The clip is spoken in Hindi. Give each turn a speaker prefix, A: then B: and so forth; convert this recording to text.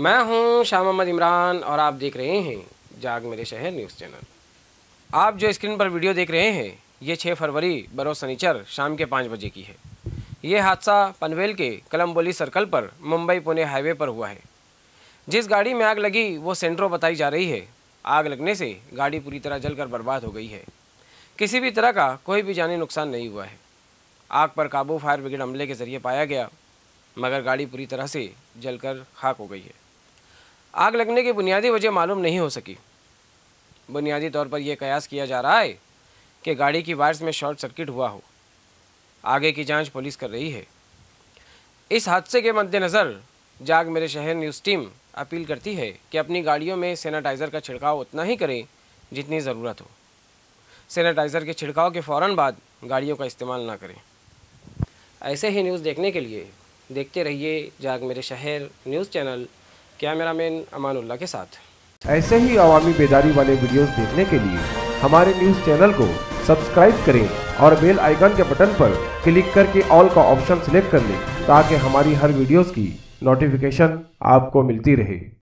A: मैं हूं शाह मोहम्मद इमरान और आप देख रहे हैं जाग मेरे शहर न्यूज़ चैनल। आप जो स्क्रीन पर वीडियो देख रहे हैं ये 6 फरवरी बरोज़ शनिचर शाम के 5 बजे की है। ये हादसा पनवेल के कलम्बोली सर्कल पर मुंबई पुणे हाईवे पर हुआ है। जिस गाड़ी में आग लगी वो सेंट्रो बताई जा रही है। आग लगने से गाड़ी पूरी तरह जलकर बर्बाद हो गई है। किसी भी तरह का कोई भी जानी नुकसान नहीं हुआ है। आग पर काबू फायर ब्रिगेड अमले के जरिए पाया गया, मगर गाड़ी पूरी तरह से जलकर खाक हो गई है। आग लगने की बुनियादी वजह मालूम नहीं हो सकी। बुनियादी तौर पर यह कयास किया जा रहा है कि गाड़ी की वायर्स में शॉर्ट सर्किट हुआ हो। आगे की जांच पुलिस कर रही है। इस हादसे के मद्देनज़र जाग मेरे शहर न्यूज़ टीम अपील करती है कि अपनी गाड़ियों में सैनिटाइज़र का छिड़काव उतना ही करें जितनी ज़रूरत हो। सैनिटाइज़र के छिड़काव के फ़ौरन बाद गाड़ियों का इस्तेमाल ना करें। ऐसे ही न्यूज़ देखने के लिए देखते रहिए जाग मेरे शहर न्यूज़ चैनल, कैमरामैन अमानुल्लाह के साथ।
B: ऐसे ही अवामी बेदारी वाले वीडियोस देखने के लिए हमारे न्यूज़ चैनल को सब्सक्राइब करें और बेल आइकन के बटन पर क्लिक करके ऑल का ऑप्शन सिलेक्ट कर लें ताकि हमारी हर वीडियोस की नोटिफिकेशन आपको मिलती रहे।